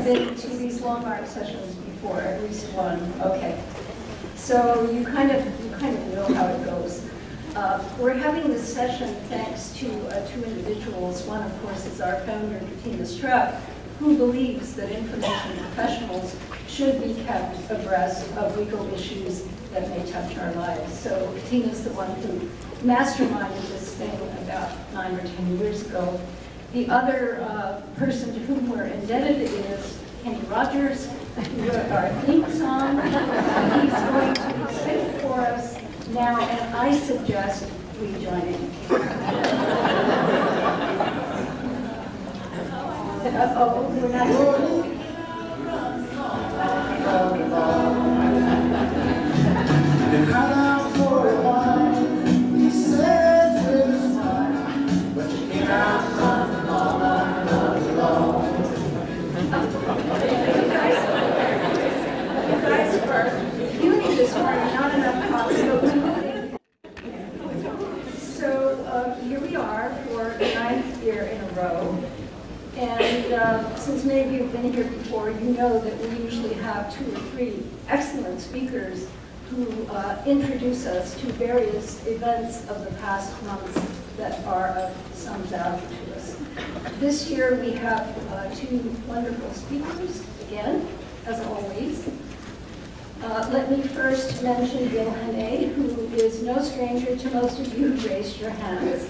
have been to these long art sessions before, at least one. Okay. So you kind of know how it goes. We're having this session thanks to two individuals. One, of course, is our founder, Bettina Struck, who believes that information professionals should be kept abreast of legal issues that may touch our lives. So Bettina's the one who masterminded this thing about 9 or 10 years ago. The other person to whom we're indebted is Kenny Rogers, who wrote our theme song. He's going to be singing for us now, and I suggest we join in. Oh, we're not. So here we are for the 9th year in a row. And since many of you have been here before, you know that we usually have 2 or 3 excellent speakers who introduce us to various events of the past months that are of some value to us. This year we have 2 wonderful speakers, again, as always. Let me first mention Bill Hannay, who is no stranger to most of you who raised your hands.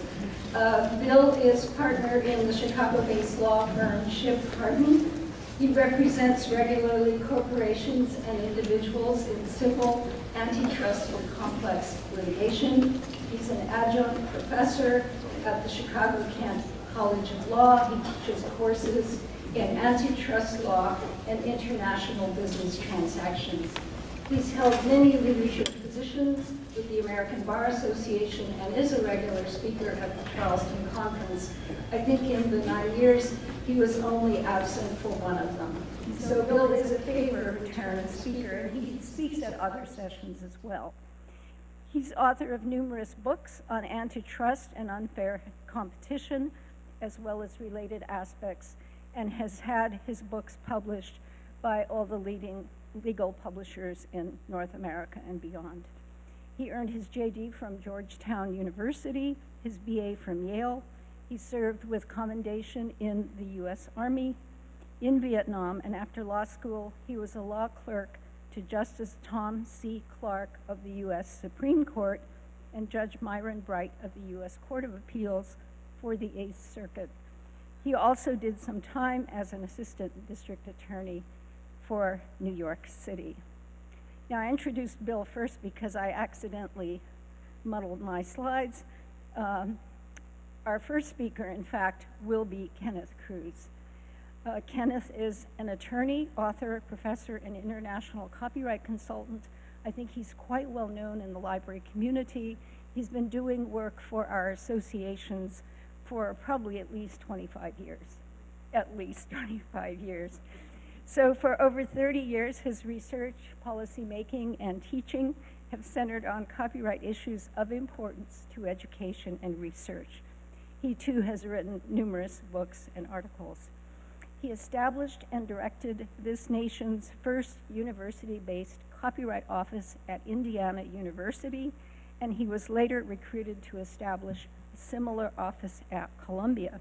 Bill is partner in the Chicago-based law firm Schiff, Hardin. He represents regularly corporations and individuals in civil, antitrust, and complex litigation. He's an adjunct professor at the Chicago-Kent College of Law. He teaches courses in antitrust law and international business transactions. He's held many leadership positions with the American Bar Association and is a regular speaker at the Charleston Conference. I think in the 9 years, he was only absent for one of them. So Bill is a favorite return speaker, and he speaks at other sessions as well. He's author of numerous books on antitrust and unfair competition, as well as related aspects, and has had his books published by all the leading legal publishers in North America and beyond. He earned his JD from Georgetown University, his BA from Yale. He served with commendation in the US Army, in Vietnam, and after law school, he was a law clerk to Justice Tom C. Clark of the US Supreme Court and Judge Myron Bright of the US Court of Appeals for the 8th Circuit. He also did some time as an assistant district attorney for New York City. Now, I introduced Bill first because I accidentally muddled my slides. Our first speaker, in fact, will be Kenneth Crews. Kenneth is an attorney, author, professor, and international copyright consultant. I think he's quite well known in the library community. He's been doing work for our associations for probably at least 25 years. At least 25 years. So for over 30 years, his research, policy making, and teaching have centered on copyright issues of importance to education and research. He too has written numerous books and articles. He established and directed this nation's first university-based copyright office at Indiana University, and he was later recruited to establish a similar office at Columbia.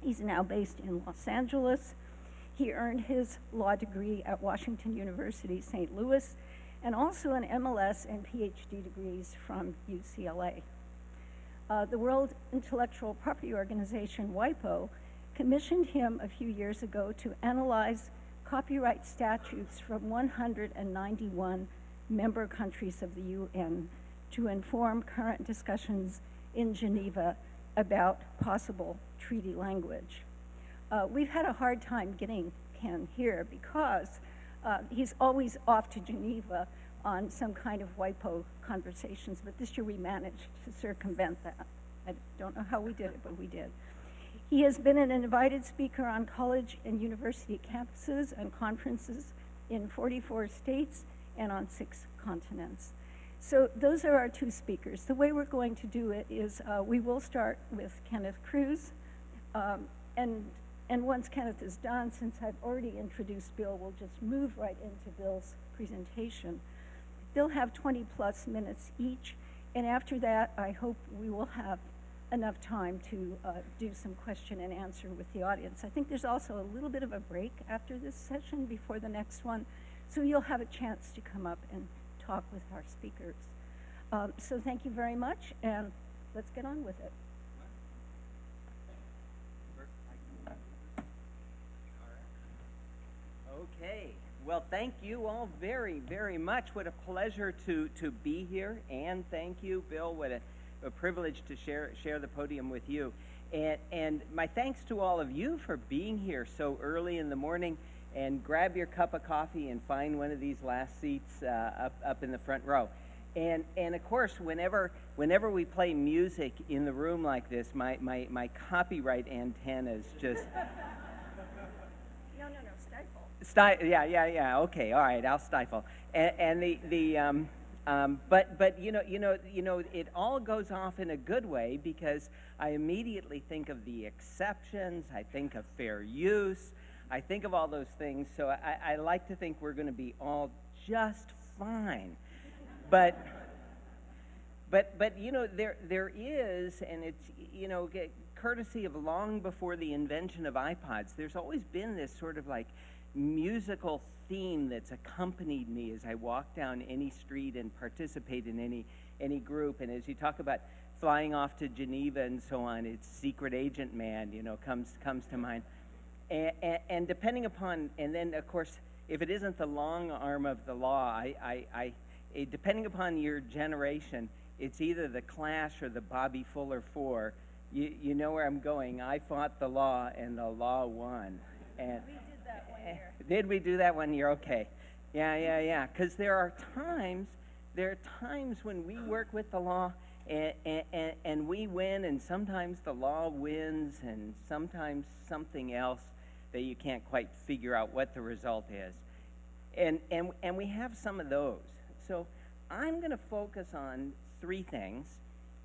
He's now based in Los Angeles. He earned his law degree at Washington University, St. Louis, and also an MLS and PhD degrees from UCLA. The World Intellectual Property Organization, WIPO, commissioned him a few years ago to analyze copyright statutes from 191 member countries of the UN to inform current discussions in Geneva about possible treaty language. We've had a hard time getting Ken here because he's always off to Geneva on some kind of WIPO conversations, but this year we managed to circumvent that. I don't know how we did it, but we did. He has been an invited speaker on college and university campuses and conferences in 44 states and on 6 continents. So those are our 2 speakers. The way we're going to do it is we will start with Kenneth Crews, and And once Kenneth is done, since I've already introduced Bill, we'll just move right into Bill's presentation. They'll have 20+ minutes each, and after that, I hope we will have enough time to do some question and answer with the audience. I think there's also a little bit of a break after this session before the next one, so you'll have a chance to come up and talk with our speakers. So thank you very much, and let's get on with it. Okay, well, thank you all very, very much. What a pleasure to be here, and thank you, Bill. What a privilege to share the podium with you. And my thanks to all of you for being here so early in the morning, and grab your cup of coffee and find one of these last seats up in the front row. And of course, whenever we play music in the room like this, my copyright antennas just... No, stifle. Yeah. Okay, all right, I'll stifle. And but you know, it all goes off in a good way, because I immediately think of the exceptions. I think of fair use. I think of all those things. So I like to think we're going to be all just fine. But you know, there is, and it's, you know, courtesy of long before the invention of iPods, there's always been this sort of like musical theme that's accompanied me as I walk down any street and participate in any group. And as you talk about flying off to Geneva and so on, it's Secret Agent Man, you know, comes to mind. And depending upon, and then of course, if it isn't the long arm of the law, depending upon your generation, it's either the Clash or the Bobby Fuller Four. You know where I'm going. I fought the law, and the law won. And we did that one year. Did we do that one year? Okay. Yeah. Because there are times when we work with the law, and we win, and sometimes the law wins, and sometimes something else that you can't quite figure out what the result is. And we have some of those. So I'm going to focus on three things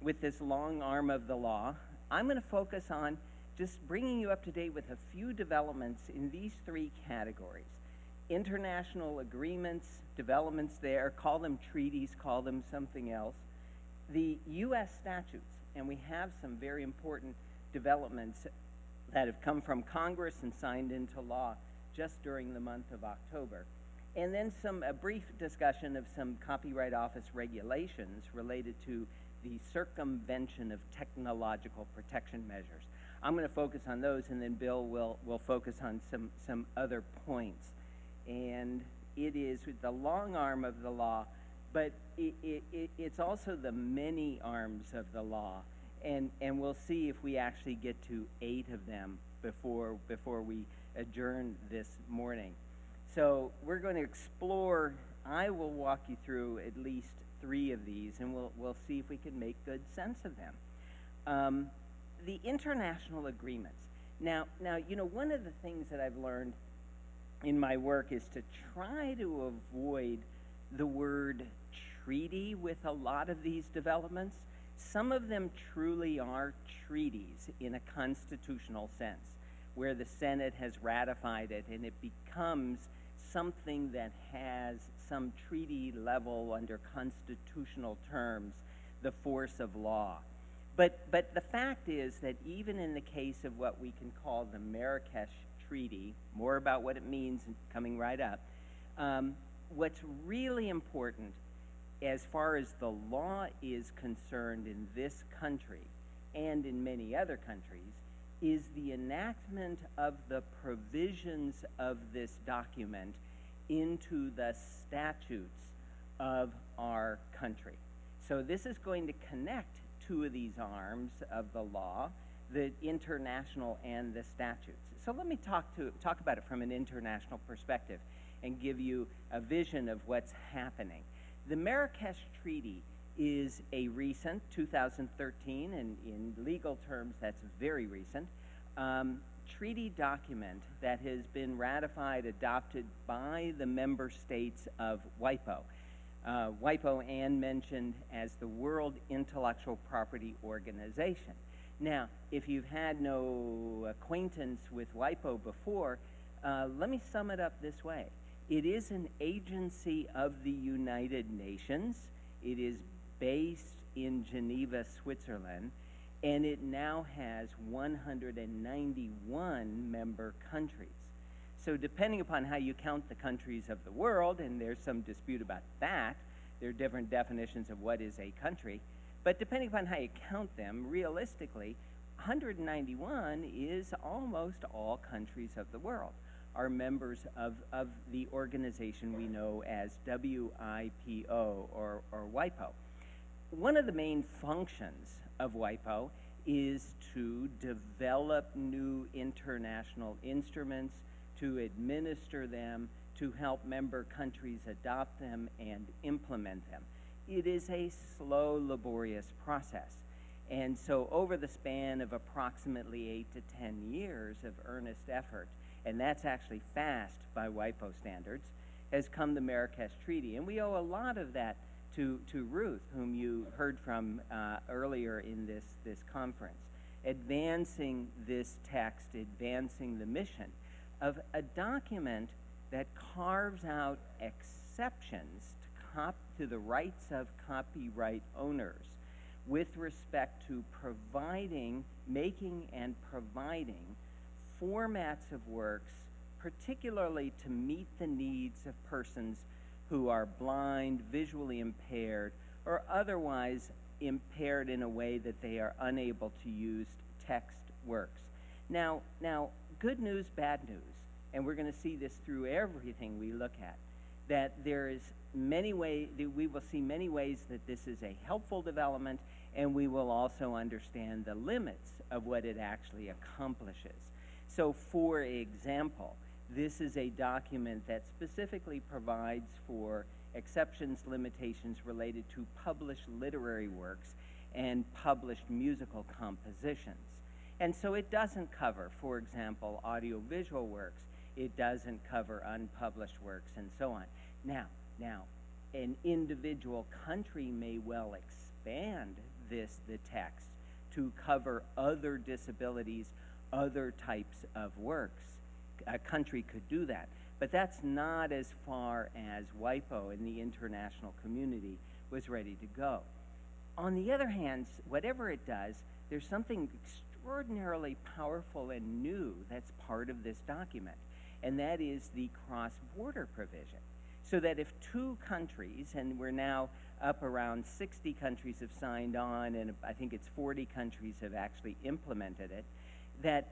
with this long arm of the law. I'm going to focus on just bringing you up to date with a few developments in these three categories. International agreements, developments there, call them treaties, call them something else. The U.S. statutes, and we have some very important developments that have come from Congress and signed into law just during the month of October. And then a brief discussion of some Copyright Office regulations related to the circumvention of technological protection measures. I'm going to focus on those, and then Bill will focus on some other points. And it is with the long arm of the law, but it's also the many arms of the law. And we'll see if we actually get to 8 of them before we adjourn this morning. So we're going to explore. I will walk you through at least 3 of these, and we'll see if we can make good sense of them. The international agreements. Now, you know, one of the things that I've learned in my work is to try to avoid the word treaty with a lot of these developments. Some of them truly are treaties in a constitutional sense, where the Senate has ratified it, and it becomes something that has some treaty level under constitutional terms, the force of law. But the fact is that even in the case of what we can call the Marrakesh Treaty, more about what it means coming right up, what's really important as far as the law is concerned in this country and in many other countries is the enactment of the provisions of this document into the statutes of our country. So this is going to connect 2 of these arms of the law, the international and the statutes. So let me talk about it from an international perspective and give you a vision of what's happening. The Marrakesh Treaty is a recent, 2013, and in legal terms that's very recent, treaty document that has been ratified, adopted by the member states of WIPO. WIPO, Anne mentioned as the World Intellectual Property Organization. Now, if you've had no acquaintance with WIPO before, let me sum it up this way. It is an agency of the United Nations. It is based in Geneva, Switzerland, and it now has 191 member countries. So depending upon how you count the countries of the world, and there's some dispute about that, there are different definitions of what is a country, but depending upon how you count them, realistically, 191 is almost all countries of the world are members of the organization we know as WIPO or WIPO. One of the main functions of WIPO is to develop new international instruments, to administer them, to help member countries adopt them and implement them. It is a slow, laborious process. And so over the span of approximately 8 to 10 years of earnest effort, and that's actually fast by WIPO standards, has come the Marrakesh Treaty. And we owe a lot of that to Ruth, whom you heard from earlier in this conference, advancing this text, advancing the mission of a document that carves out exceptions to the rights of copyright owners with respect to making and providing formats of works, particularly to meet the needs of persons who are blind, visually impaired, or otherwise impaired in a way that they are unable to use text works. Now, good news, bad news, and we're going to see this through everything we look at, that there is many ways, we will see many ways that this is a helpful development, and we will also understand the limits of what it actually accomplishes. So, for example, this is a document that specifically provides for exceptions, limitations related to published literary works and published musical compositions. And so it doesn't cover, for example, audiovisual works. It doesn't cover unpublished works and so on. Now, an individual country may well expand the text to cover other disabilities, other types of works. A country could do that, but that's not as far as WIPO and the international community was ready to go. On the other hand, whatever it does, there's something extraordinarily powerful and new that's part of this document, and that is the cross-border provision. So that if two countries, and we're now up around 60 countries have signed on, and I think it's 40 countries have actually implemented it, that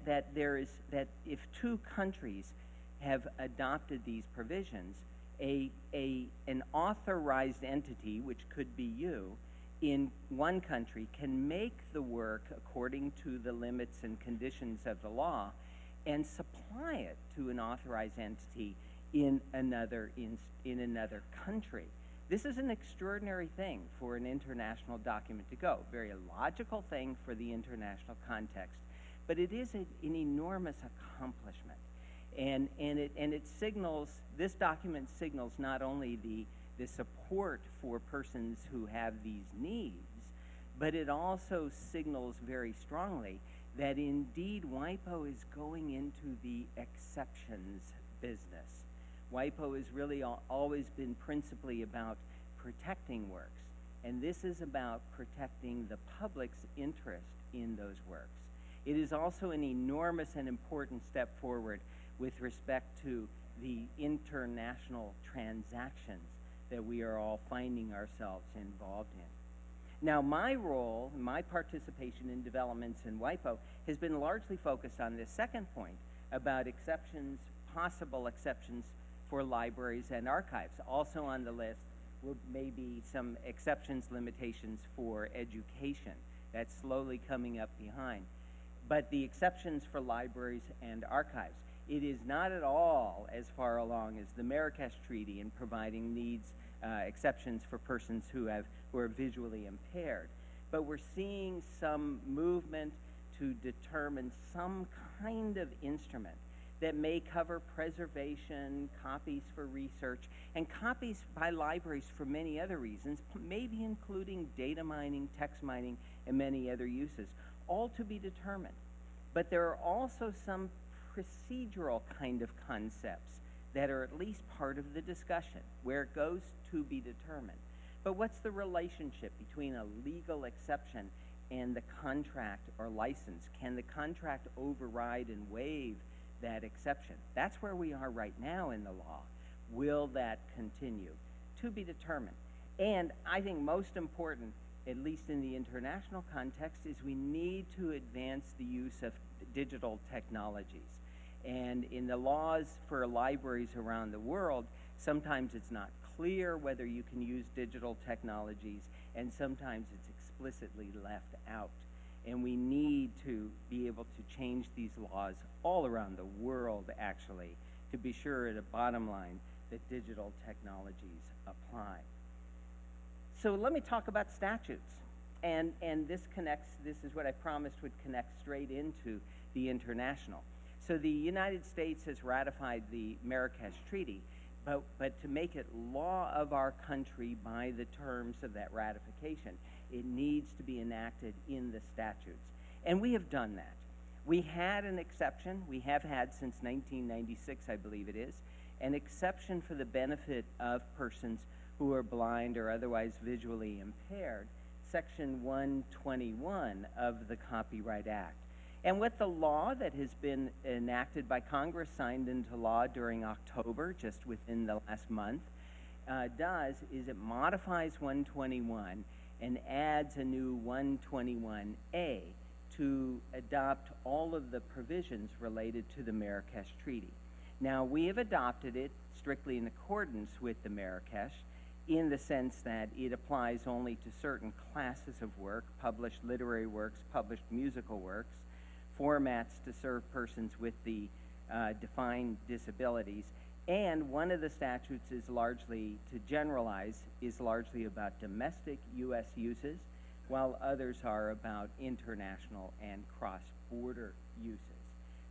if two countries have adopted these provisions, an authorized entity, which could be you, in one country can make the work according to the limits and conditions of the law and supply it to an authorized entity in another country. This is an extraordinary thing for an international document to go. Very logical thing for the international context, but it is an enormous accomplishment. And it signals, this document signals not only the support for persons who have these needs, but it also signals very strongly that indeed WIPO is going into the exceptions business. WIPO has really always been principally about protecting works, and this is about protecting the public's interest in those works. It is also an enormous and important step forward with respect to the international transactions that we are all finding ourselves involved in. Now, my role, my participation in developments in WIPO has been largely focused on this second point about exceptions, possible exceptions for libraries and archives. Also on the list may be some exceptions, limitations for education. That's slowly coming up behind. But the exceptions for libraries and archives, it is not at all as far along as the Marrakesh Treaty in providing needs, exceptions for persons who are visually impaired. But we're seeing some movement to determine some kind of instrument that may cover preservation, copies for research, and copies by libraries for many other reasons, maybe including data mining, text mining, and many other uses. all to be determined. But there are also some procedural kind of concepts that are at least part of the discussion, where it goes to be determined. But what's the relationship between a legal exception and the contract or license? Can the contract override and waive that exception? That's where we are right now in the law. Will that continue? To be determined. And I think most important, at least in the international context, is we need to advance the use of digital technologies. And in the laws for libraries around the world, sometimes it's not clear whether you can use digital technologies, and sometimes it's explicitly left out. And we need to be able to change these laws all around the world, actually, to be sure at a bottom line that digital technologies apply. So let me talk about statutes. And this is what I promised would connect straight into the international. So the United States has ratified the Marrakesh Treaty, but to make it law of our country by the terms of that ratification, it needs to be enacted in the statutes. And we have done that. We had an exception, we have had since 1996, I believe it is, an exception for the benefit of persons who are blind or otherwise visually impaired, Section 121 of the Copyright Act. And what the law that has been enacted by Congress, signed into law during October, just within the last month, does is it modifies 121 and adds a new 121A to adopt all of the provisions related to the Marrakesh Treaty. Now, we have adopted it strictly in accordance with the Marrakesh, in the sense that it applies only to certain classes of work, published literary works, published musical works, formats to serve persons with the defined disabilities. And one of the statutes is largely, to generalize, is largely about domestic U.S. uses, while others are about international and cross-border uses.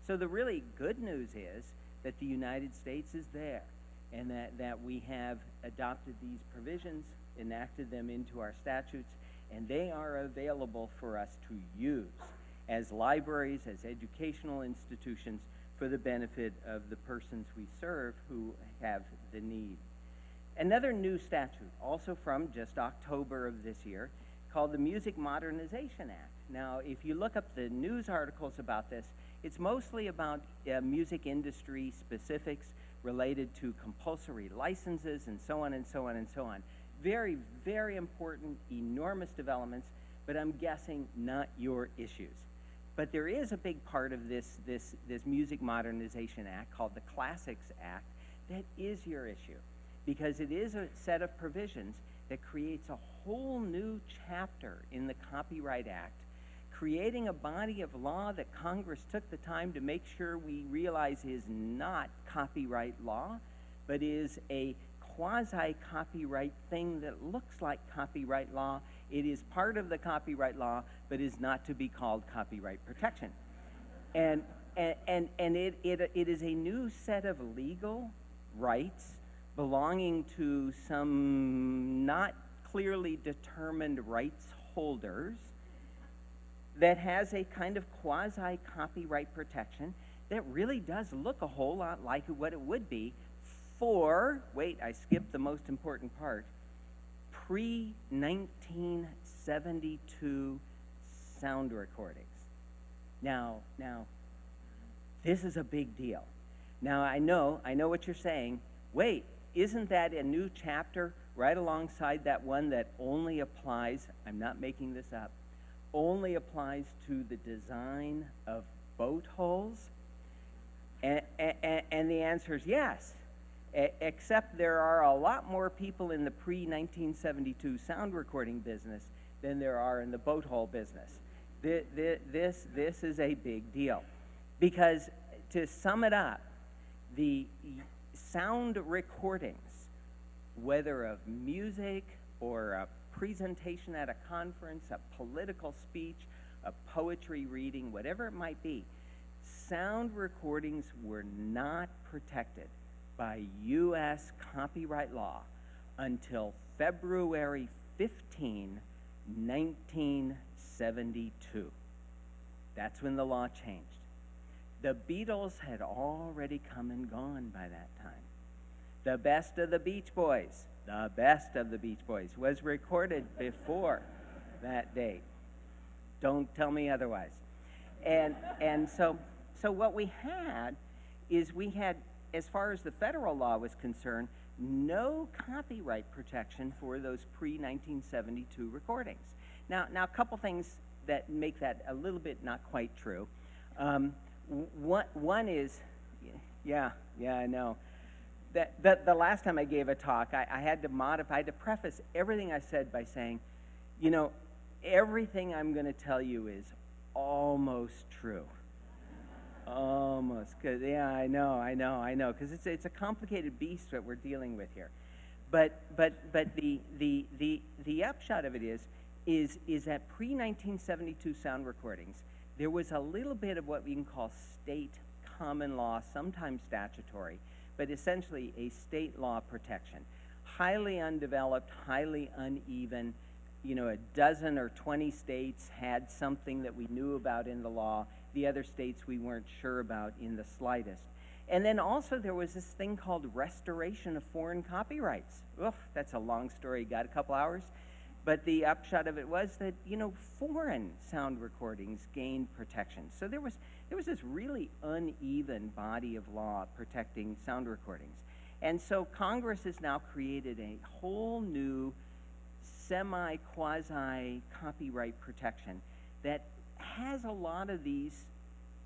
So the really good news is that the United States is there, and that we have adopted these provisions, enacted them into our statutes, and they are available for us to use as libraries, as educational institutions, for the benefit of the persons we serve who have the need. Another new statute, also from just October of this year, called the Music Modernization Act. Now, if you look up the news articles about this, it's mostly about music industry specifics related to compulsory licenses and so on and so on and so on. Very, very important, enormous developments, but I'm guessing not your issues. But there is a big part of this Music Modernization Act called the Classics Act that is your issue, because it is a set of provisions that creates a whole new chapter in the Copyright Act, creating a body of law that Congress took the time to make sure we realize is not copyright law, but is a quasi-copyright thing that looks like copyright law. It is part of the copyright law, but is not to be called copyright protection. And it is a new set of legal rights belonging to some not clearly determined rights holders that has a kind of quasi-copyright protection that really does look a whole lot like what it would be for, wait, I skipped the most important part, pre-1972 sound recordings. Now, this is a big deal. Now, I know what you're saying. Wait, isn't that a new chapter right alongside that one that only applies, I'm not making this up, only applies to the design of boat hulls? And the answer is yes, except there are a lot more people in the pre-1972 sound recording business than there are in the boat hull business. This is a big deal, because to sum it up, the sound recordings, whether of music or a presentation at a conference, a political speech, a poetry reading, whatever it might be, sound recordings were not protected by U.S. copyright law until February 15, 1972. That's when the law changed. The Beatles had already come and gone by that time. The Best of the Beach Boys, was recorded before that date. Don't tell me otherwise. And so what we had is as far as the federal law was concerned, no copyright protection for those pre-1972 recordings. Now a couple things that make that a little bit not quite true. One is, I know. The last time I gave a talk, I had to preface everything I said by saying, you know, everything I'm going to tell you is almost true. Almost, cause I know, because it's a complicated beast that we're dealing with here. But the upshot of it is that pre-1972 sound recordings, there was a little bit of what we can call state common law, sometimes statutory, but essentially a state law protection. Highly undeveloped, highly uneven. You know, a dozen or 20 states had something that we knew about in the law. The other states we weren't sure about in the slightest. And then also there was this thing called restoration of foreign copyrights. Ugh, that's a long story. Got a couple hours? But the upshot of it was that, you know, foreign sound recordings gained protection. So there was this really uneven body of law protecting sound recordings. And so Congress has now created a whole new semi-quasi copyright protection that has a lot of these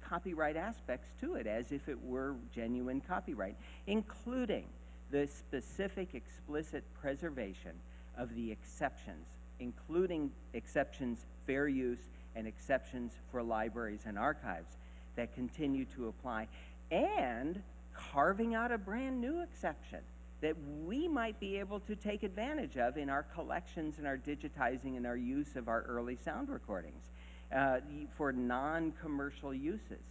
copyright aspects to it, as if it were genuine copyright, including the specific explicit preservation of the exceptions, including exceptions fair use and exceptions for libraries and archives that continue to apply, and carving out a brand new exception that we might be able to take advantage of in our collections and our digitizing and our use of our early sound recordings for non-commercial uses.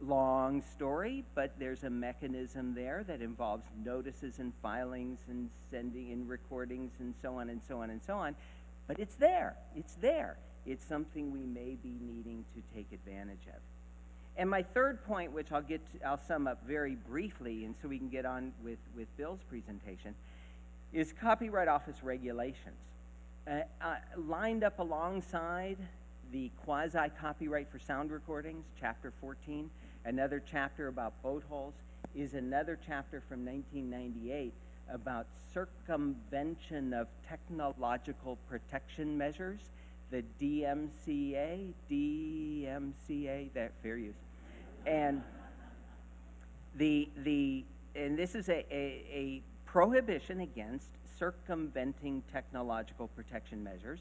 Long story, but there's a mechanism there that involves notices and filings and sending in recordings and so on and so on and so on. But it's there. It's there. It's something we may be needing to take advantage of. And my third point, which I'll sum up very briefly, and so we can get on with Bill's presentation, is Copyright Office regulations. Lined up alongside the quasi-copyright for sound recordings, Chapter 14, another chapter about boat holes, is another chapter from 1998 about circumvention of technological protection measures, the DMCA, that fair use. And and this is a prohibition against circumventing technological protection measures,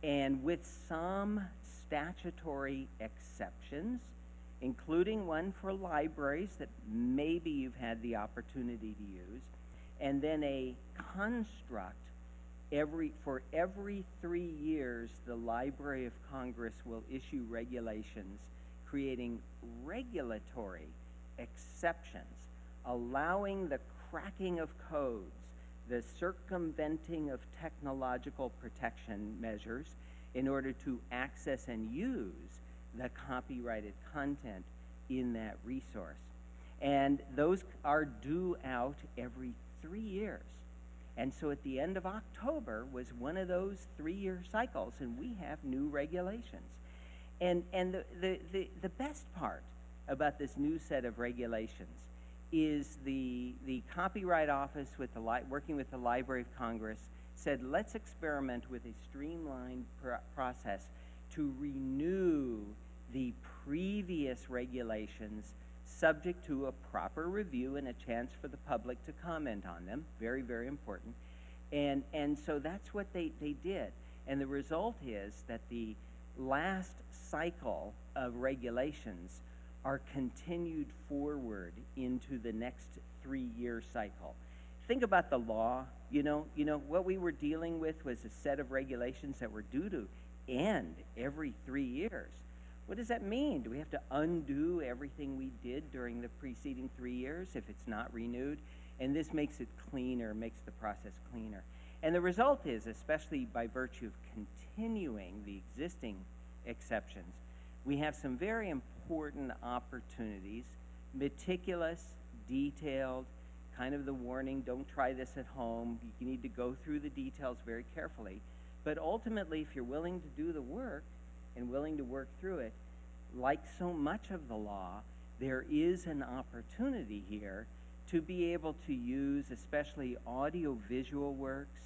and with some statutory exceptions, including one for libraries that maybe you've had the opportunity to use, and then a construct. For every 3 years, the Library of Congress will issue regulations creating regulatory exceptions, allowing the cracking of codes, the circumventing of technological protection measures in order to access and use the copyrighted content in that resource. And those are due out every 3 years. And so at the end of October was one of those 3-year cycles, and we have new regulations. And the best part about this new set of regulations is the Copyright Office, working with the Library of Congress, said, let's experiment with a streamlined process to renew the previous regulations, subject to a proper review and a chance for the public to comment on them. Very, very important. And so that's what they did. And the result is that the last cycle of regulations are continued forward into the next 3-year cycle. Think about the law. You know, what we were dealing with was a set of regulations that were due to end every 3 years. What does that mean? Do we have to undo everything we did during the preceding 3 years if it's not renewed? And this makes it cleaner, makes the process cleaner. And the result is, especially by virtue of continuing the existing exceptions, we have some very important opportunities, meticulous, detailed, kind of the warning, don't try this at home. You need to go through the details very carefully. But ultimately, if you're willing to do the work and willing to work through it, like so much of the law, there is an opportunity here to be able to use especially audio-visual works,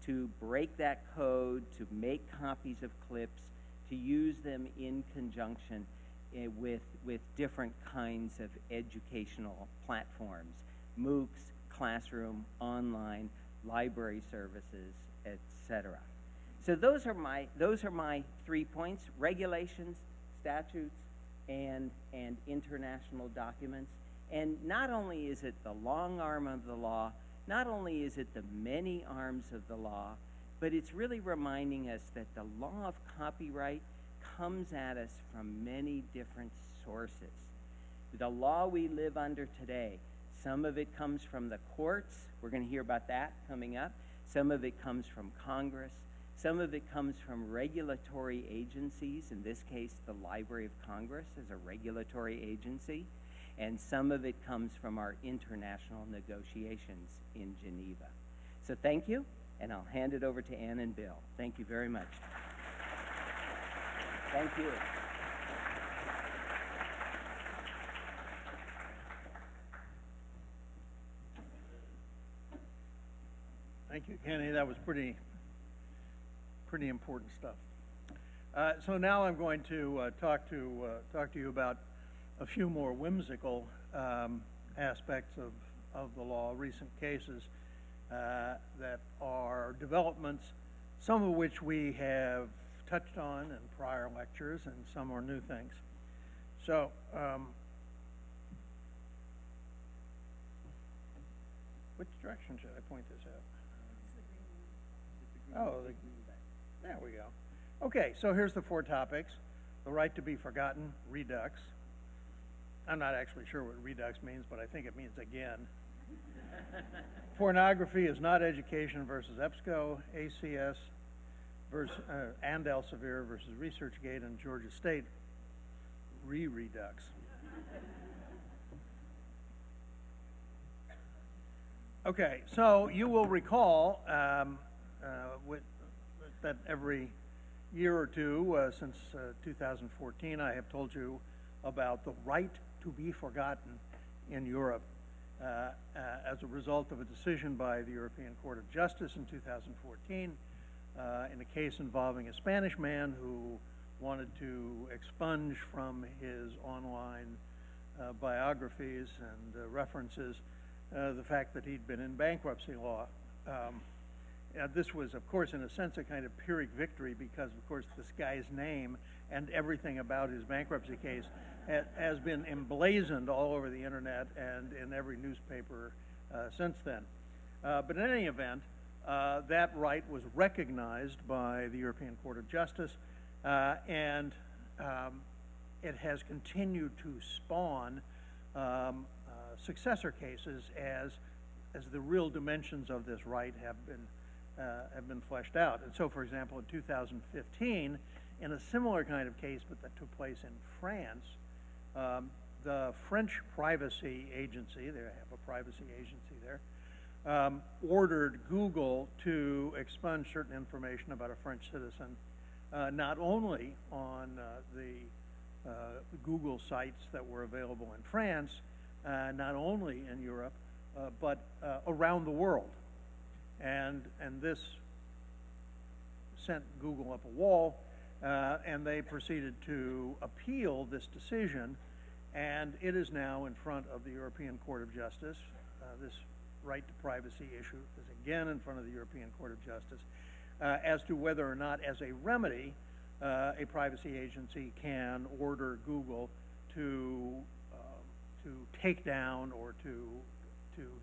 to break that code, to make copies of clips, to use them in conjunction with different kinds of educational platforms, MOOCs, classroom, online, library services, etc. So those are my 3 points: regulations, statutes, and international documents. And not only is it the long arm of the law, not only is it the many arms of the law, but it's really reminding us that the law of copyright comes at us from many different sources. The law we live under today, some of it comes from the courts. We're going to hear about that coming up. Some of it comes from Congress. Some of it comes from regulatory agencies. In this case, the Library of Congress is a regulatory agency. And some of it comes from our international negotiations in Geneva. So thank you, and I'll hand it over to Ann and Bill. Thank you very much. Thank you. Thank you, Kenny. That was pretty important stuff. So now I'm going to talk to you about a few more whimsical aspects of the law, recent cases that are developments, some of which we have touched on in prior lectures, and some are new things. So, which direction should I point this at? Oh, there we go. Okay, so here's the 4 topics: the right to be forgotten, Redux. I'm not actually sure what Redux means, but I think it means again. Pornography is not education versus EBSCO, ACS versus, and Elsevier versus Researchgate, and Georgia State Redux. Okay, so you will recall that every year or two since 2014, I have told you about the right to be forgotten in Europe as a result of a decision by the European Court of Justice in 2014 in a case involving a Spanish man who wanted to expunge from his online biographies and references the fact that he'd been in bankruptcy law. This was, of course, in a sense, a kind of Pyrrhic victory because, of course, this guy's name and everything about his bankruptcy case has been emblazoned all over the internet and in every newspaper since then. But in any event, that right was recognized by the European Court of Justice, and it has continued to spawn successor cases as the real dimensions of this right have been fleshed out. And so, for example, in 2015, in a similar kind of case, but that took place in France, the French privacy agency, they have a privacy agency there, ordered Google to expunge certain information about a French citizen, not only on the Google sites that were available in France, not only in Europe, but around the world. And this sent Google up a wall, and they proceeded to appeal this decision, and it is now in front of the European Court of Justice. This right to privacy issue is again in front of the European Court of Justice as to whether or not, as a remedy, a privacy agency can order Google to take down or to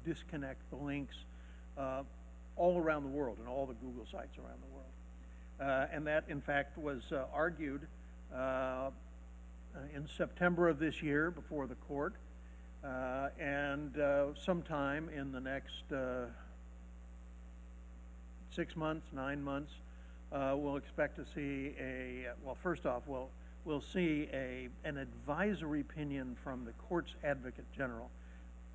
disconnect the links all around the world, in all the Google sites around the world. And that, in fact, was argued in September of this year before the court, and sometime in the next 6 months, 9 months, we'll expect to see well, first off, we'll we'll see an advisory opinion from the court's advocate general.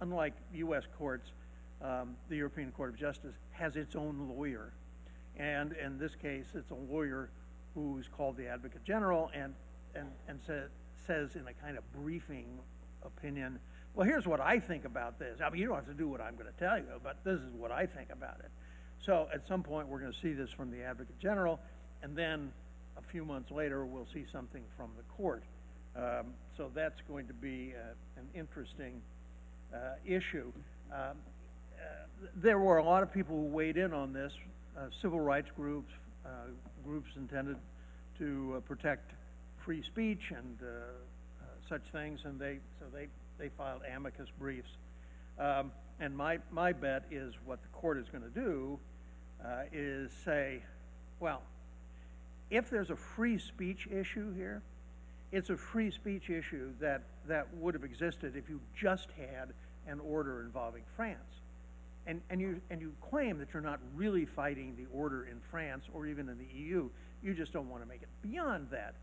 Unlike U.S. courts, the European Court of Justice has its own lawyer. And in this case, it's a lawyer who's called the advocate general and says in a kind of briefing opinion, well, here's what I think about this. I mean, you don't have to do what I'm going to tell you, but this is what I think about it. So at some point, we're going to see this from the advocate general, and then a few months later, we'll see something from the court. So that's going to be an interesting issue. There were a lot of people who weighed in on this, civil rights groups, groups intended to protect free speech and such things, and they filed amicus briefs. And my bet is what the court is going to do is say, well, if there's a free speech issue here, it's a free speech issue that would have existed if you just had an order involving France. And you claim that you're not really fighting the order in France or even in the EU. You just don't want to make it beyond that.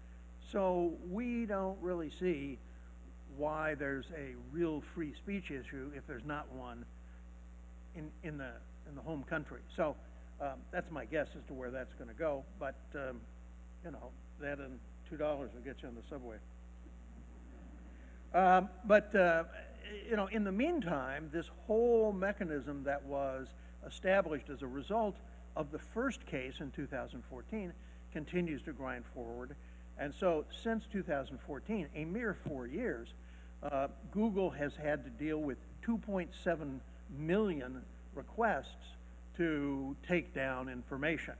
So we don't really see why there's a real free speech issue if there's not one in the home country. So that's my guess as to where that's going to go. But you know, that and $2 will get you on the subway. You know, in the meantime, this whole mechanism that was established as a result of the first case in 2014 continues to grind forward. And so since 2014, a mere 4 years, Google has had to deal with 2.7 million requests to take down information.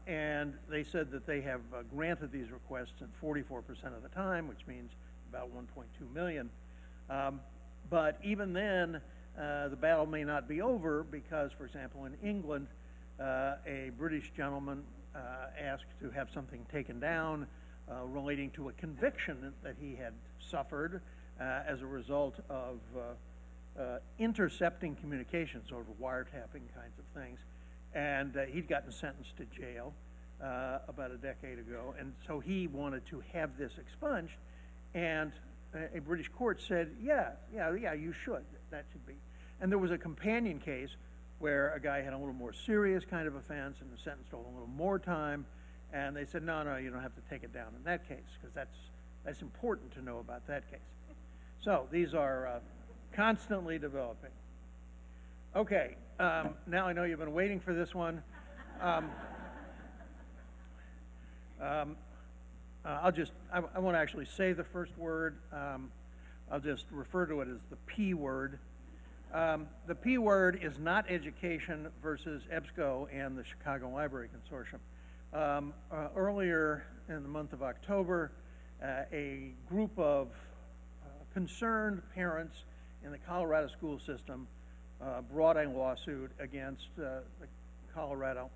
And they said that they have granted these requests at 44% of the time, which means about 1.2 million. But even then, the battle may not be over because, for example, in England, a British gentleman asked to have something taken down relating to a conviction that he had suffered as a result of intercepting communication, sort of wiretapping kinds of things. And he'd gotten sentenced to jail about a decade ago. And so he wanted to have this expunged. And a British court said, yeah, you should. That should be. And there was a companion case where a guy had a little more serious kind of offense and was sentenced to a little more time. And they said, no, you don't have to take it down in that case, because that's important to know about that case. So these are constantly developing. Okay, now I know you've been waiting for this one. I won't actually say the first word. I'll just refer to it as the P word. The P word is not education versus EBSCO and the Chicago Library Consortium. Earlier in the month of October, a group of concerned parents in the Colorado school system brought a lawsuit against the Colorado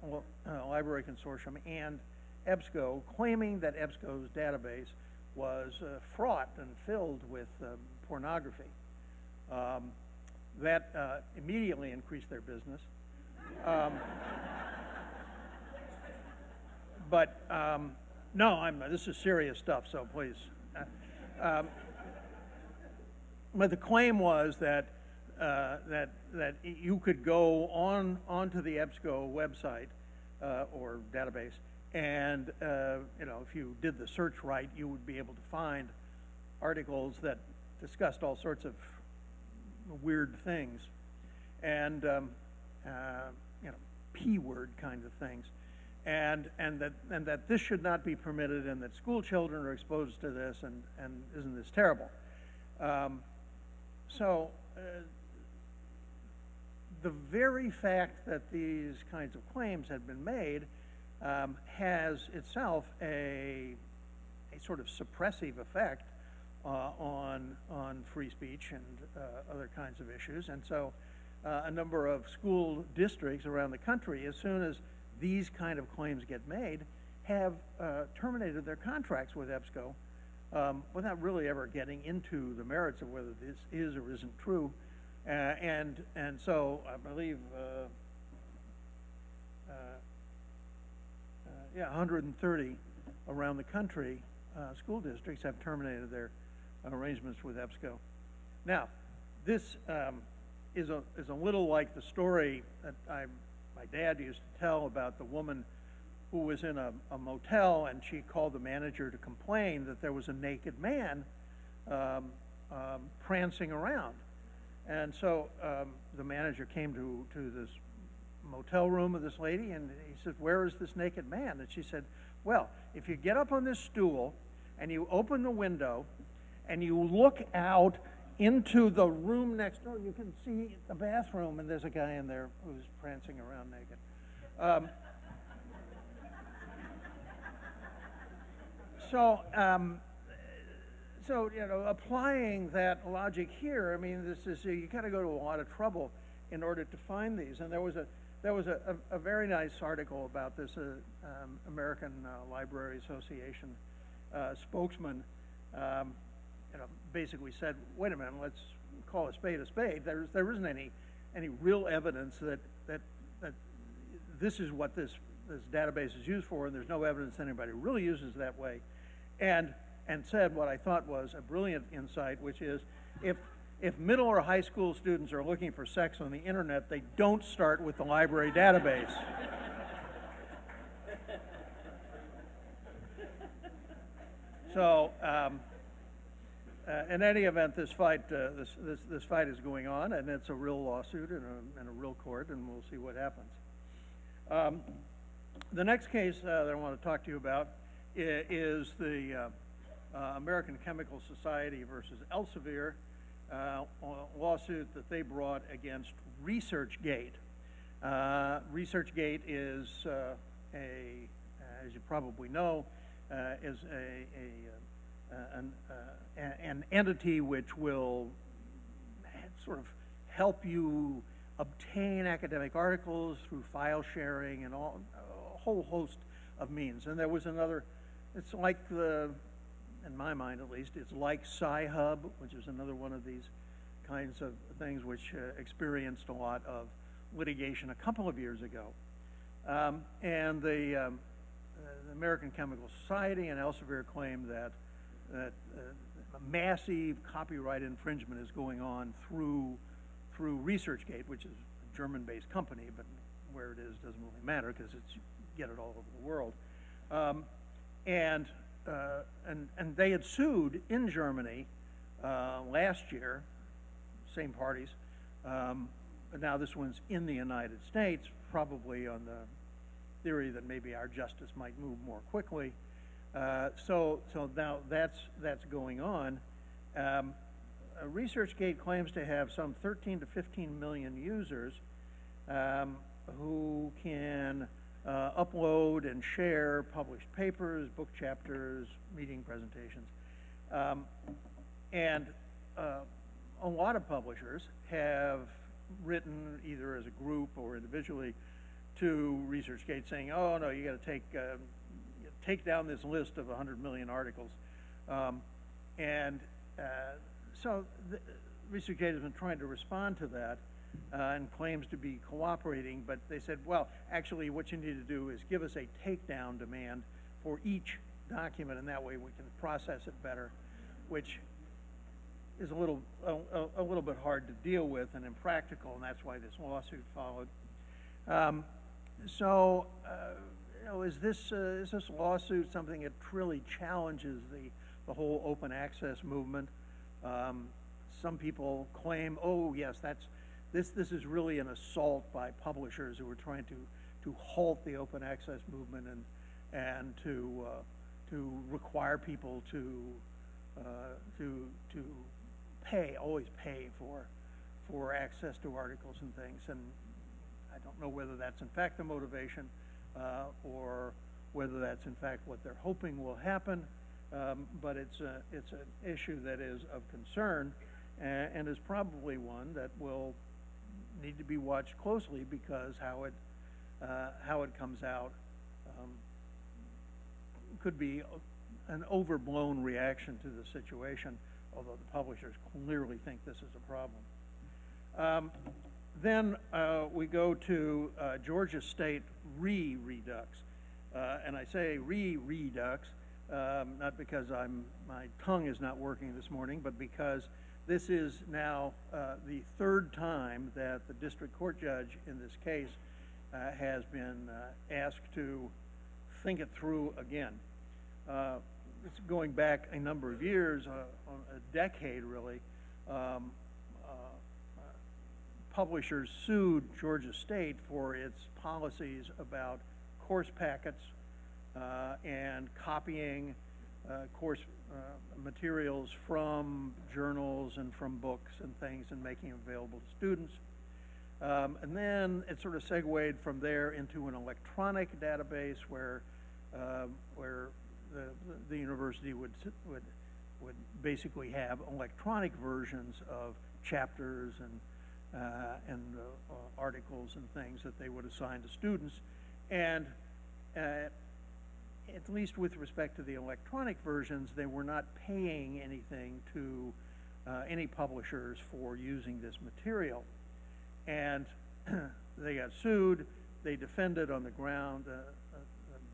Library Consortium and EBSCO, claiming that EBSCO's database was fraught and filled with pornography. That immediately increased their business. But no, this is serious stuff, so please. But the claim was that that you could go onto the EBSCO website or database, and you know, if you did the search right, you would be able to find articles that discussed all sorts of weird things, and you know, P-word kind of things, and that this should not be permitted, and that school children are exposed to this, and isn't this terrible? So the very fact that these kinds of claims had been made has itself a sort of suppressive effect on free speech and other kinds of issues. And so a number of school districts around the country, as soon as these kind of claims get made, have terminated their contracts with EBSCO without really ever getting into the merits of whether this is or isn't true. And so I believe 130 around the country school districts have terminated their arrangements with EBSCO. Now, this is a little like the story that my dad used to tell about the woman who was in a motel, and she called the manager to complain that there was a naked man prancing around. And so the manager came to this motel room of this lady, and he said, "Where is this naked man?" And she said, "Well, if you get up on this stool and you open the window and you look out into the room next door, you can see the bathroom, and there's a guy in there who's prancing around naked." So you know, applying that logic here, I mean, this is, you got to go to a lot of trouble in order to find these. And there was a very nice article about this American Library Association spokesman. You know, basically said, "Wait a minute, let's call a spade a spade. There isn't any real evidence that this is what this database is used for, and there's no evidence anybody really uses it that way." And said what I thought was a brilliant insight, which is, if middle or high school students are looking for sex on the internet, they don't start with the library database. So, in any event, this fight is going on, and it's a real lawsuit in a real court, and we'll see what happens. The next case that I want to talk to you about is the American Chemical Society versus Elsevier lawsuit that they brought against Researchgate. Researchgate is as you probably know, is an entity which will sort of help you obtain academic articles through file sharing and a whole host of means. And there was another, it's like in my mind at least, it's like Sci-Hub, which is another one of these kinds of things which experienced a lot of litigation a couple of years ago. And the American Chemical Society and Elsevier claim that massive copyright infringement is going on through Researchgate, which is a German-based company, but where it is doesn't really matter because it's, you get it all over the world. And they had sued in Germany last year, same parties, but now this one's in the United States, probably on the theory that maybe our justice might move more quickly. So now that's going on. Researchgate claims to have some 13 to 15 million users who can upload and share published papers, book chapters, meeting presentations. And a lot of publishers have written, either as a group or individually, to Researchgate saying, "Oh no, you got to take down this list of 100 million articles." So Researchgate has been trying to respond to that and claims to be cooperating, but they said, well, actually what you need to do is give us a takedown demand for each document, and that way we can process it better, which is a little bit hard to deal with and impractical, and that's why this lawsuit followed. Is this lawsuit something that really challenges the whole open access movement? Some people claim, oh yes, this is really an assault by publishers who are trying to halt the open access movement and to require people to always pay for access to articles and things. And I don't know whether that's in fact the motivation or whether that's in fact what they're hoping will happen. But it's an issue that is of concern and is probably one that will need to be watched closely, because how it comes out could be an overblown reaction to the situation, although the publishers clearly think this is a problem. Then we go to Georgia State Redux. And I say Redux not because my tongue is not working this morning, but because this is now the third time that the district court judge in this case has been asked to think it through again. It's going back a number of years, a decade really. Publishers sued Georgia State for its policies about course packets and copying course materials from journals and from books and things and making them available to students. And then it sort of segued from there into an electronic database where the university would basically have electronic versions of chapters and articles and things that they would assign to students. And at least with respect to the electronic versions, they were not paying anything to any publishers for using this material. And they got sued. They defended on the ground,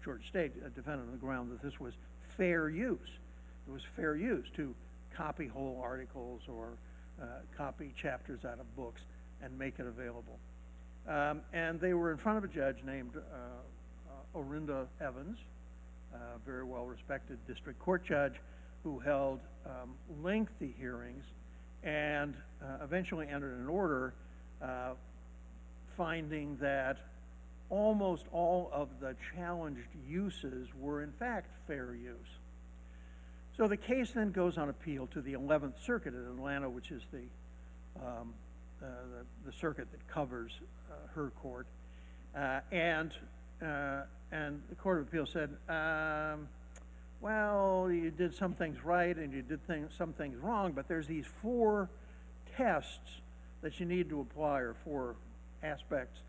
Georgia State defended on the ground that this was fair use. It was fair use to copy whole articles or copy chapters out of books and make it available. And they were in front of a judge named Orinda Evans, a very well-respected district court judge who held lengthy hearings and eventually entered an order finding that almost all of the challenged uses were in fact fair use. So the case then goes on appeal to the 11th Circuit in Atlanta, which is the circuit that covers her court. And the Court of Appeal said, well, you did some things right and you did some things wrong, but there's these 4 tests that you need to apply, or 4 aspects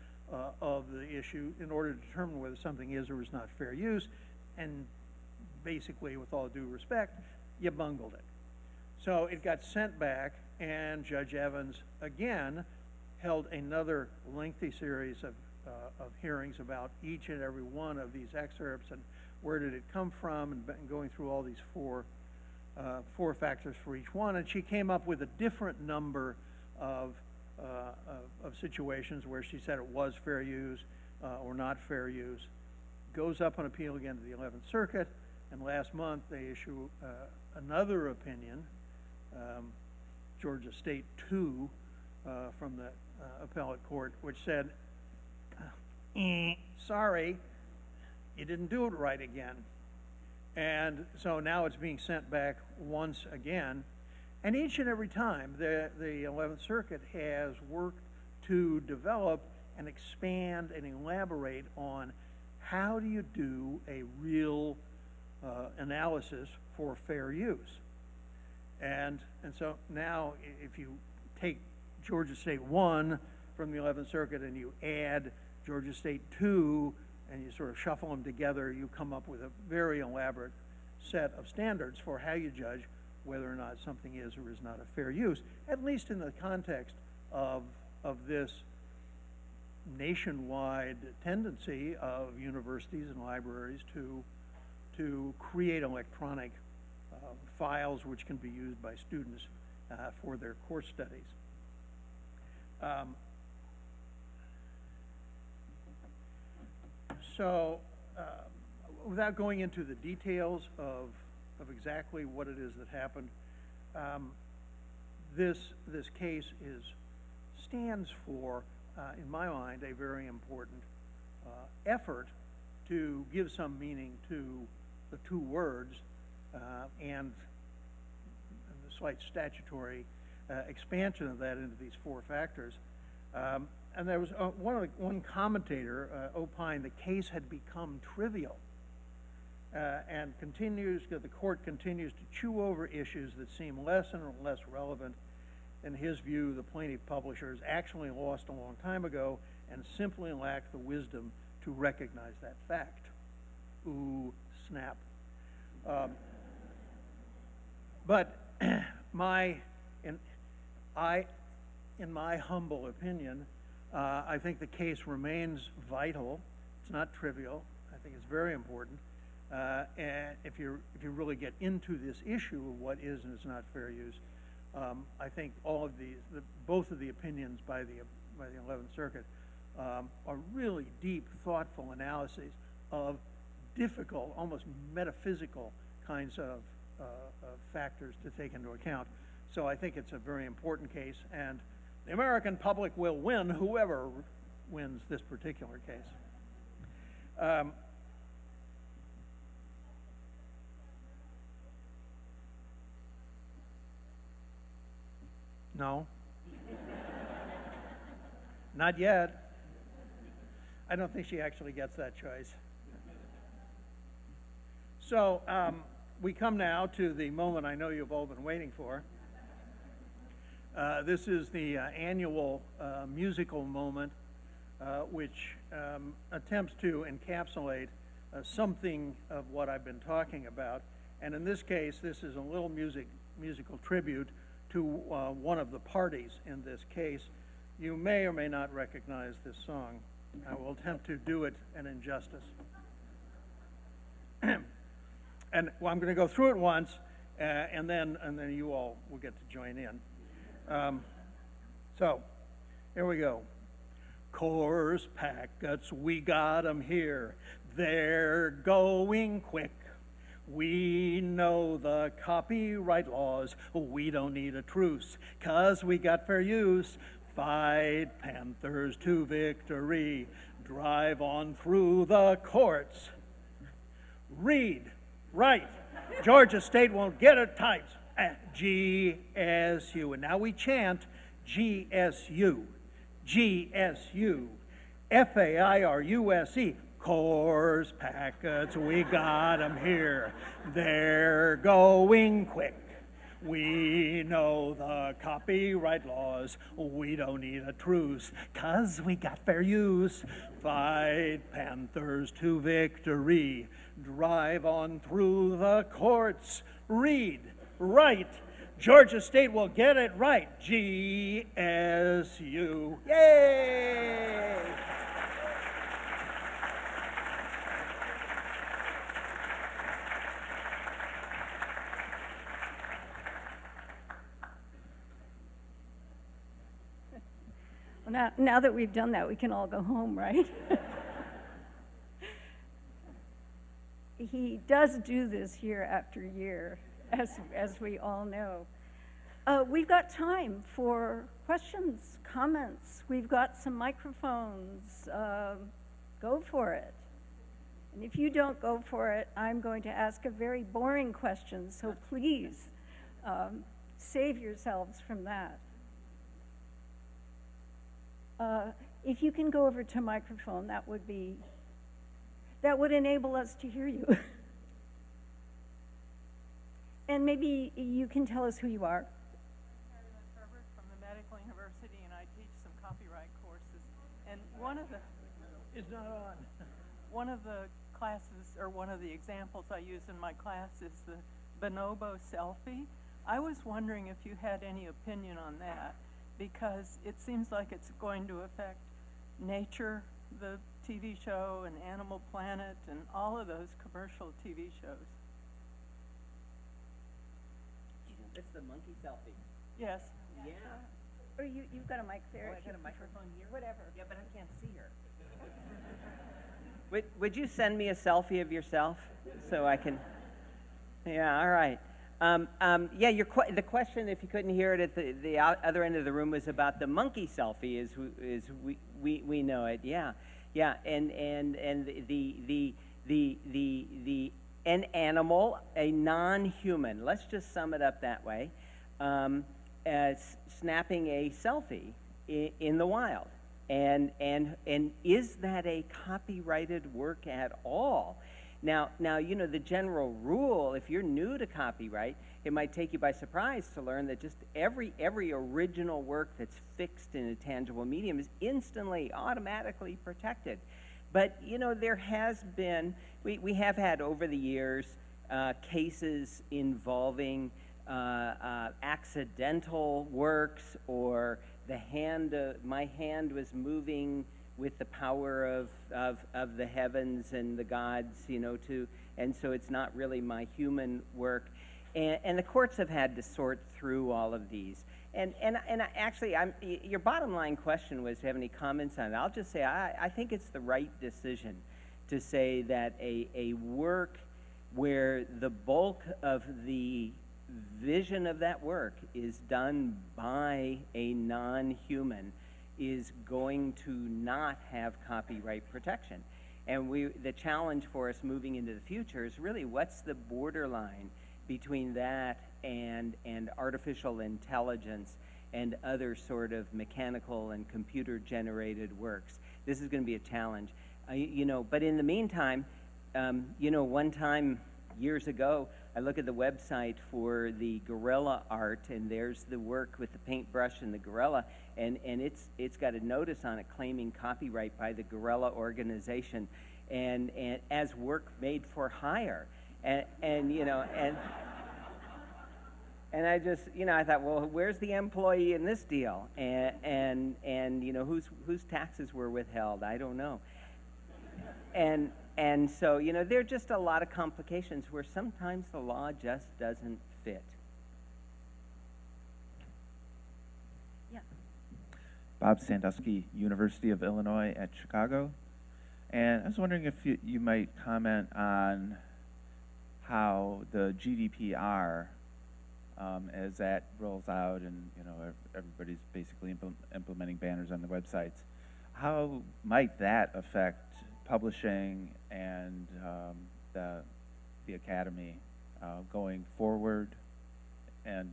of the issue in order to determine whether something is or is not fair use. And basically, with all due respect, you bungled it. So it got sent back, and Judge Evans again held another lengthy series of hearings about each and every one of these excerpts and where did it come from, and going through all these 4 factors for each one. And she came up with a different number of situations where she said it was fair use or not fair use. Goes up on appeal again to the 11th Circuit, and last month they issue another opinion, Georgia State 2 from the appellate court, which said, sorry, you didn't do it right again. And so now it's being sent back once again. And each and every time, the 11th Circuit has worked to develop and expand and elaborate on how do you do a real analysis for fair use. And so now if you take Georgia State 1 from the 11th Circuit and you add Georgia State 2 and you sort of shuffle them together, you come up with a very elaborate set of standards for how you judge whether or not something is or is not a fair use, at least in the context of this nationwide tendency of universities and libraries to create electronic files which can be used by students for their course studies. So without going into the details of exactly what it is that happened, this case stands for, in my mind, a very important effort to give some meaning to the 2 words and the slight statutory expansion of that into these 4 factors. And there was one commentator opined the case had become trivial and the court continues to chew over issues that seem less and less relevant. In his view, the plaintiff publishers actually lost a long time ago and simply lack the wisdom to recognize that fact. Ooh, snap. But in my humble opinion, I think the case remains vital. It's not trivial. I think it's very important. And if you really get into this issue of what is and is not fair use, I think all of these, both of the opinions by the 11th Circuit are really deep, thoughtful analyses of difficult, almost metaphysical kinds of factors to take into account. So I think it's a very important case, and the American public will win, whoever wins this particular case. No. Not yet. I don't think she actually gets that choice. So we come now to the moment I know you've all been waiting for. This is the annual musical moment, which attempts to encapsulate something of what I've been talking about. And in this case, this is a little musical tribute to one of the parties in this case. You may or may not recognize this song. I will attempt to do it an injustice. And well, I'm going to go through it once, and then you all will get to join in. So, here we go. Course packets, we got 'em here. They're going quick. We know the copyright laws. We don't need a truce, 'cause we got fair use. Fight Panthers to victory. Drive on through the courts. Read, write. Georgia State won't get it. Types GSU. And now we chant GSU. GSU. FAIRUSE. Course packets, we got 'em here. They're going quick. We know the copyright laws. We don't need a truce, 'cause we got fair use. Fight Panthers to victory. Drive on through the courts. Read, write. Georgia State will get it right. GSU. Yay! Well, now that we've done that, we can all go home, right? He does do this year after year, as we all know. We've got time for questions, comments. We've got some microphones. Go for it. And if you don't go for it, I'm going to ask a very boring question, so please save yourselves from that. If you can go over to microphone, that would enable us to hear you. And maybe you can tell us who you are. I'm from the Medical University, and I teach some copyright courses. And one of the It's not on. one of the classes, or one of the examples I use in my class, is the Bonobo Selfie. I was wondering if you had any opinion on that, because it seems like it's going to affect Nature, the TV show, and Animal Planet, and all of those commercial TV shows. It's the monkey selfie. Yes. Yeah. Or you've got a mic there. Oh, I got a microphone here? Whatever. Yeah, but I can't see her. Would you send me a selfie of yourself so I can? Yeah, all right. Yeah, the question, if you couldn't hear it at the other end of the room, was about the monkey selfie. Is we know it? Yeah, yeah, and an animal, a non-human. Let's just sum it up that way. As snapping a selfie in the wild, and is that a copyrighted work at all? Now, you know, the general rule, if you're new to copyright, it might take you by surprise to learn that just every original work that's fixed in a tangible medium is instantly, automatically protected. But, you know, there has been, we have had over the years cases involving accidental works, or my hand was moving with the power of the heavens and the gods, you know, and so it's not really my human work. And the courts have had to sort through all of these. And actually, your bottom line question was, do you have any comments on it? I'll just say I think it's the right decision to say that a work where the bulk of the vision of that work is done by a non-human is going to not have copyright protection. And the challenge for us moving into the future is really what's the borderline between that and artificial intelligence and other sort of mechanical and computer-generated works. This is going to be a challenge. You know, but in the meantime, you know, one time years ago, I look at the website for the gorilla art, and there's the work with the paintbrush and the gorilla, and it's got a notice on it claiming copyright by the gorilla organization, and as work made for hire, and you know, and I just, you know, I thought, well, where's the employee in this deal? And you know, whose taxes were withheld? I don't know. And so, you know, there are just a lot of complications where sometimes the law just doesn't fit. Yeah. Bob Sandusky, University of Illinois at Chicago. And I was wondering if you might comment on how the GDPR, as that rolls out and, you know, everybody's basically implementing banners on the websites, how might that affect publishing and the academy going forward, and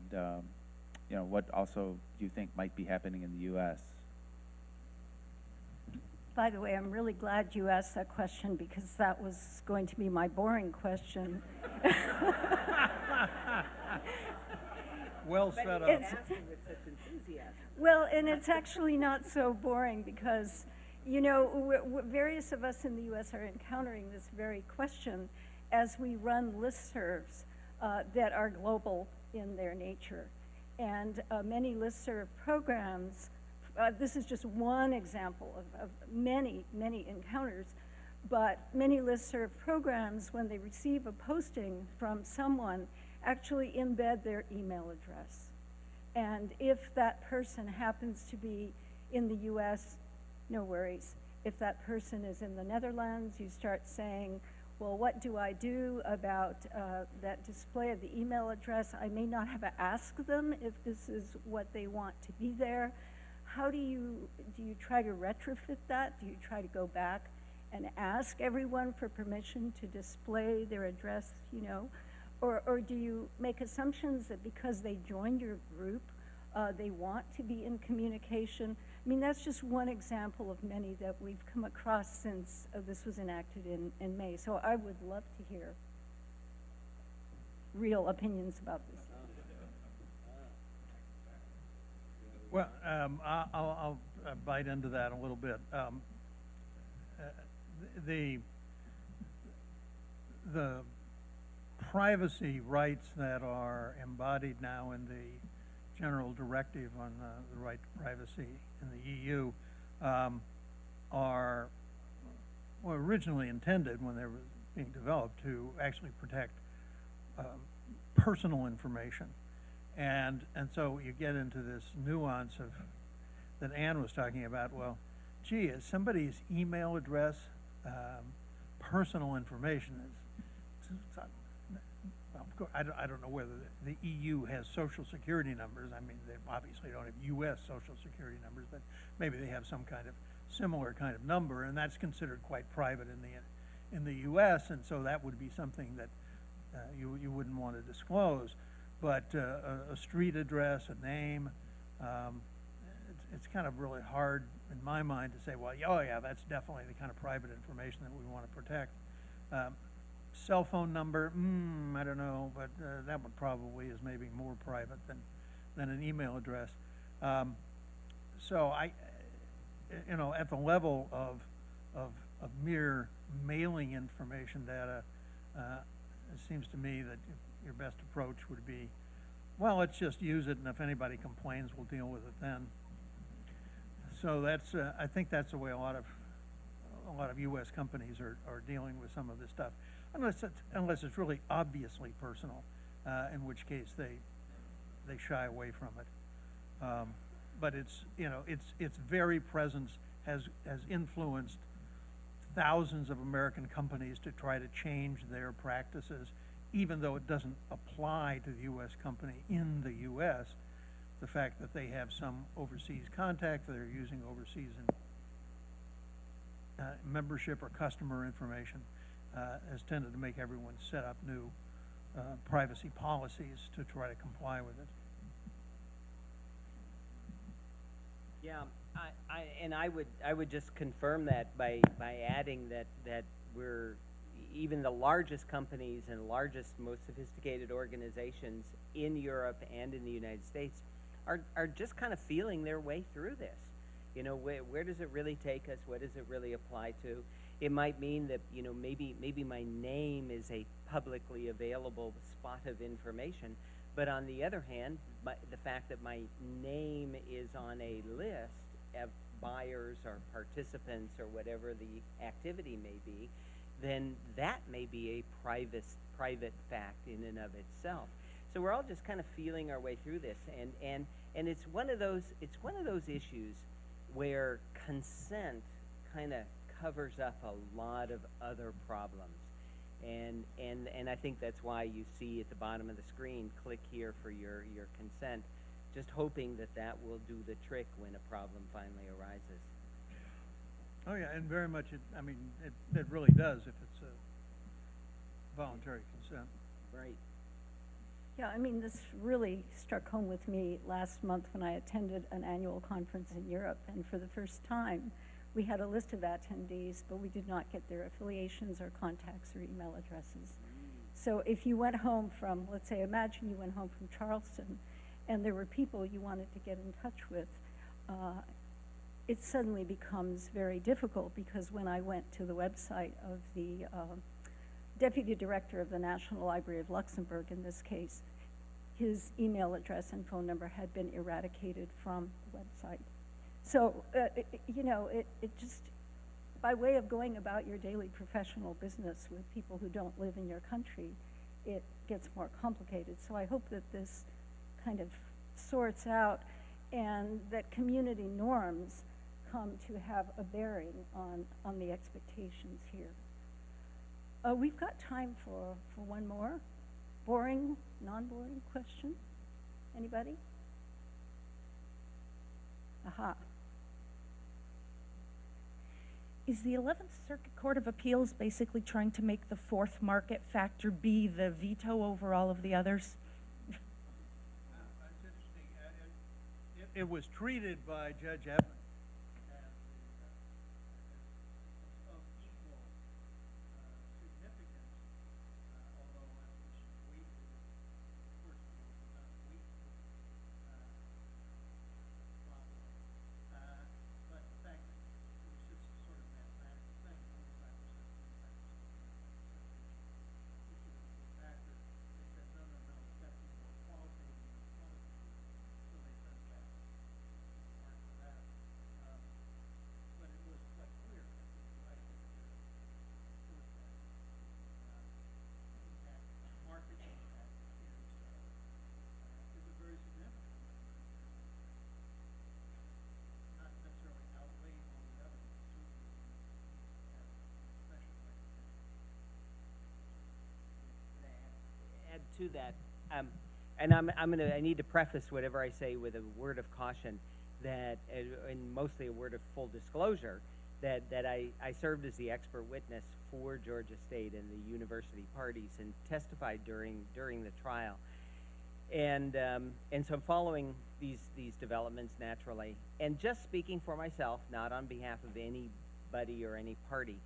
you know, what also do you think might be happening in the U.S.? By the way, I'm really glad you asked that question because that was going to be my boring question. Well set up. Well, and it's actually not so boring because, you know, various of us in the U.S. are encountering this very question as we run listservs that are global in their nature. And many listserv programs, this is just one example of many, many encounters, but many listserv programs, when they receive a posting from someone, actually embed their email address. And if that person happens to be in the U.S., no worries. If that person is in the Netherlands, you start saying, well, what do I do about that display of the email address? I may not have to ask them if this is what they want to be there. How do you try to retrofit that? Do you try to go back and ask everyone for permission to display their address, you know? Or do you make assumptions that because they joined your group, they want to be in communication? I mean, that's just one example of many that we've come across since this was enacted in May. So I would love to hear real opinions about this. Well, I'll bite into that a little bit. The privacy rights that are embodied now in the General Directive on the right to privacy in the EU were originally intended, when they were being developed, to actually protect personal information. And so you get into this nuance of that Ann was talking about. Well, gee, is somebody's email address personal information? Well, of course, I don't know whether the EU has social security numbers. I mean, they obviously don't have U.S. social security numbers, but maybe they have some kind of similar kind of number, and that's considered quite private in the U.S. And so that would be something that you wouldn't want to disclose. But a street address, a name, it's kind of really hard in my mind to say, well, oh yeah, that's definitely the kind of private information that we want to protect. Cell phone number, I don't know, but that one probably is maybe more private than an email address. So you know, at the level of mere mailing information data, it seems to me that your best approach would be, well, let's just use it, and if anybody complains, we'll deal with it then. So that's, I think that's the way a lot of a lot of U.S. companies are dealing with some of this stuff, unless it's really obviously personal, in which case they shy away from it. But its very presence has influenced thousands of American companies to try to change their practices, even though it doesn't apply to the U.S. company in the U.S. The fact that they have some overseas contact that they're using overseas in membership or customer information has tended to make everyone set up new privacy policies to try to comply with it. Yeah, I would just confirm that by adding that we're even the largest companies and largest, most sophisticated organizations in Europe and in the United States are just kind of feeling their way through this. You know, where does it really take us? What does it really apply to? It might mean that, you know, maybe my name is a publicly available spot of information, but on the other hand, the fact that my name is on a list of buyers or participants or whatever the activity may be, then that may be a private fact in and of itself. So we're all just kind of feeling our way through this, and it's one of those issues where consent kind of covers up a lot of other problems. And I think that's why you see at the bottom of the screen, click here for your consent, just hoping that will do the trick when a problem finally arises. Oh yeah, and very much, it really does if it's a voluntary consent. Right. Yeah, I mean, this really struck home with me last month when I attended an annual conference in Europe, and for the first time, we had a list of attendees, but we did not get their affiliations or contacts or email addresses. So if you went home from, let's say, imagine you went home from Charleston, and there were people you wanted to get in touch with, it suddenly becomes very difficult, because when I went to the website of the Deputy Director of the National Library of Luxembourg, in this case, his email address and phone number had been eradicated from the website. So, you know, it just, by way of going about your daily professional business with people who don't live in your country, it gets more complicated. So I hope that this kind of sorts out, and that community norms come to have a bearing on the expectations here. We've got time for one more. Boring, non-boring question? Anybody? Aha. Is the 11th Circuit Court of Appeals basically trying to make the fourth market factor be the veto over all of the others? That's interesting. It was treated by Judge Evans as of equal significance, although I was weak, of course, was not weak properly. But the fact that it was just sort of mathematical thing, 25%, 25%, factor, they said, no, it's got to be more qualitative than quantitative, so they sent back part of that. But it was quite clear, I think, right, that market impact is a very significant one. Not necessarily outweighing all the others, but certainly have special recognition. Add to that, and I need to preface whatever I say with a word of caution, that, and mostly a word of full disclosure, that I served as the expert witness for Georgia State and the university parties and testified during the trial, and so I'm following these developments naturally, and just speaking for myself, not on behalf of anybody or any party.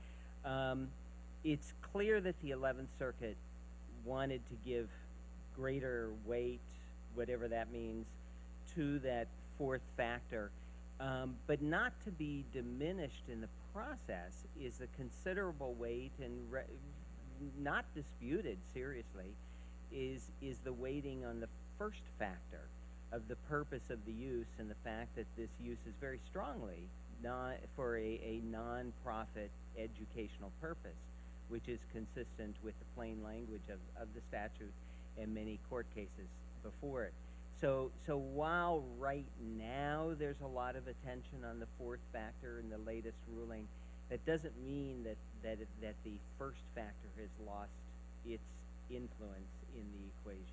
It's clear that the 11th Circuit wanted to give greater weight, whatever that means, to that fourth factor, but not to be diminished in the process is the considerable weight, and not disputed seriously, is the weighting on the first factor of the purpose of the use, and the fact that this use is very strongly not for a non-profit educational purpose, which is consistent with the plain language of the statute and many court cases before it. So while right now there's a lot of attention on the fourth factor in the latest ruling, that doesn't mean that the first factor has lost its influence in the equation.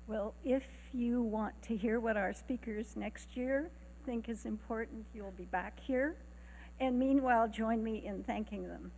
Well, if you want to hear what our speakers next year think is important, you'll be back here. And meanwhile, join me in thanking them.